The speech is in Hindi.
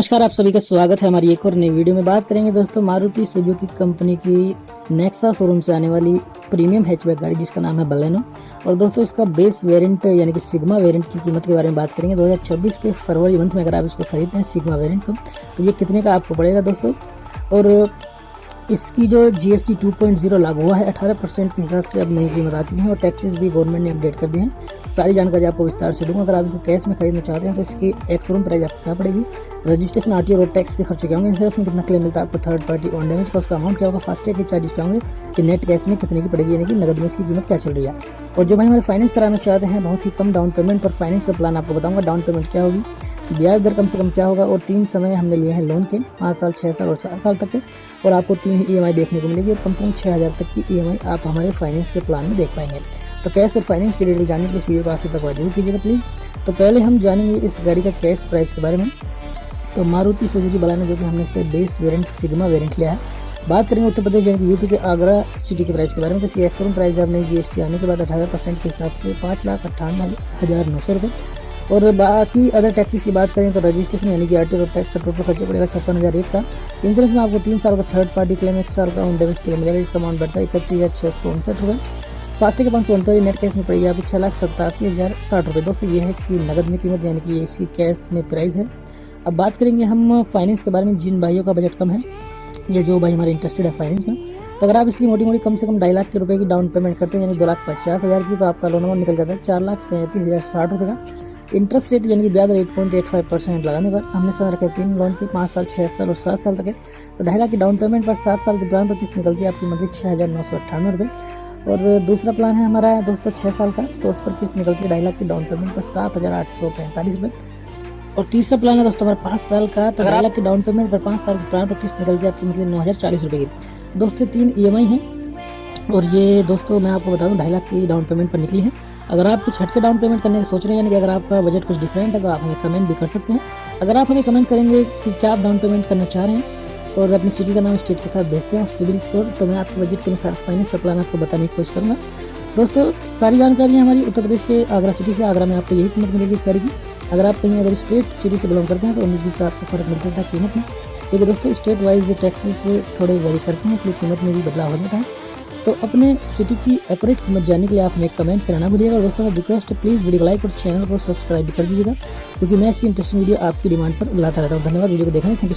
नमस्कार, आप सभी का स्वागत है हमारी एक और नई वीडियो में। बात करेंगे दोस्तों मारुति सुजुकी कंपनी की नेक्सा शोरूम से आने वाली प्रीमियम हैचबैक गाड़ी जिसका नाम है बलेनो। और दोस्तों इसका बेस वेरिएंट यानी कि सिग्मा वेरिएंट की कीमत के बारे में बात करेंगे। 2024 के फरवरी मंथ में अगर आप इसको खरीदते हैं सिग्मा वेरिएंट को, तो ये कितने का आपको पड़ेगा दोस्तों। और इसकी जो GST 2.0 लागू हुआ है 18% के हिसाब से अब नई कीमत आती है और टैक्सेस भी गवर्नमेंट ने अपडेट कर दिए हैं। सारी जानकारी आपको विस्तार से दूंगा। अगर आप इसको कैश में खरीदना चाहते हैं तो इसकी एक्स शोरूम प्राइस आपको क्या पड़ेगी, रजिस्ट्रेशन RTO रोड टैक्स के खर्चे क्या होंगे, इंश्योरेंस में कितना क्लेम मिलता है आपको, थर्ड पार्टी ऑन डैमेज का उसका अमाउंट क्या होगा, फास्टैग के चार्जेस क्या होंगे, कि नेट कैश में कितने की पड़ेगी यानी कि नगद में इसकी कीमत क्या चल रही है। और जो भाई हमारे फाइनेंस कराना चाहते हैं बहुत ही कम डाउन पेमेंट पर फाइनेंस का प्लान आपको बताऊंगा। डाउन पेमेंट क्या होगी, ब्याज दर कम से कम क्या होगा, और 3 समय हमने लिए हैं लोन के, 5 साल, 6 साल और 7 साल तक के। और आपको 3 EMI देखने को मिलेगी और कम से कम 6000 तक की EMI आप हमारे फाइनेंस के प्लान में देख पाएंगे। तो कैश और फाइनेंस की डिटेल जानने के लिए इस वीडियो को आखिर तक जरूर कीजिएगा प्लीज़। तो पहले हम जानेंगे इस गाड़ी का कैश प्राइस के बारे में। तो मारुति सुजुकी बलेनो जो कि हमने इसका बेस वेरिएंट सिग्मा वेरिएंट लिया है। बात करेंगे उत्तर प्रदेश यानी कि यूपी के आगरा सिटी के प्राइस के बारे में। तो इसकी एक्स शोरूम प्राइस आपने GST आने के बाद 18% के हिसाब से 5,98,900 रुपये। और बाकी अदर टैक्सेस की बात करें तो रजिस्ट्रेशन यानी कि RTO टैक्स का टोटल खर्चा पड़ेगा 56,001 का। इंश्योरेंस में आपको 3 साल का थर्ड पार्टी क्लेम, 1 साल का ऑन डैमेज क्लेम मिलेगा जिसका अमाउंट बढ़ता है 31,659 रुपये। फास्टैग के 539, नेट कैश में पड़ेगी आपको 6,87,060 रुपये। दोस्तों ये है इसकी नगद में कीमत यानी कि ये इसकी कैश में प्राइस है। अब बात करेंगे हम फाइनेंस के बारे में। जिन भाइयों का बजट कम है या जो भाई हमारे इंटरेस्टेड है फाइनेंस में, तो अगर आप इसकी मोटी कम से कम 2.5 लाख के रुपए की डाउन पेमेंट करते हैं यानी 2,50,000 की, तो आपका लोन अमाउंट निकल जाता है 4,37,060 रुपये का। इंटरेस्ट रेट यानी कि ब्याज 8.85% लगाने पर हमने समझ रखे 3 लोन के, 5 साल, 6 साल और 7 साल तक है। तो 2.5 लाख की डाउन पेमेंट पर 7 साल के प्लान पर किस्त निकलती है आपकी मंथली 6,998 रुपये। और दूसरा प्लान है हमारा दोस्तों 6 साल का, तो उस पर किस्त निकलती है 2.5 लाख की डाउन पेमेंट पर 7,845 रुपये। और तीसरा प्लान है दोस्तों हमारा 5 साल का, तो 2.5 लाख की डाउन पेमेंट पर 5 साल के प्लान पर किस्त निकलती है आपकी मंथली 9,040 रुपये की। दोस्तों 3 EMI हैं और ये दोस्तों मैं आपको बता दूं 2.5 लाख की डाउन पेमेंट पर निकली है। अगर आप कुछ हटके डाउन पेमेंट करने की सोच रहे हैं यानी कि अगर आपका बजट कुछ डिफरेंट है तो आप हमें कमेंट भी कर सकते हैं। अगर आप हमें कमेंट करेंगे कि क्या आप डाउन पेमेंट करना चाह रहे हैं और अपनी सिटी का नाम स्टेट के साथ भेजते हैं और सिविल स्कोर, तो मैं आपके बजट के अनुसार फाइनेंस का प्लान आपको बताने की कोशिश करूँगा। दोस्तों सारी जानकारी हमारी उत्तर प्रदेश के आगरा सिटी से। आगरा में आपको यही कीमत मिलेगी इस गाड़ी की। अगर आप कहीं अगर स्टेट सिटी से बिलोंग करते हैं तो 19-20 का आपको फर्क मिल सकता है कीमत में, क्योंकि दोस्तों स्टेट वाइज टैक्सेस थोड़े वेरी करते हैं इसलिए कीमत में भी बदलाव हो जाता है। तो अपने सिटी की एक्यूरेट कीमत जानने के लिए आप हमें कमेंट करना भूलिएगा। और दोस्तों रिक्वेस्ट है प्लीज़ वीडियो को लाइक और चैनल को सब्सक्राइब भी कर दीजिएगा, क्योंकि मैं ऐसी इंटरेस्टिंग वीडियो आपकी डिमांड पर लाता रहता हूँ। धन्यवाद वीडियो को देखने। Thank you.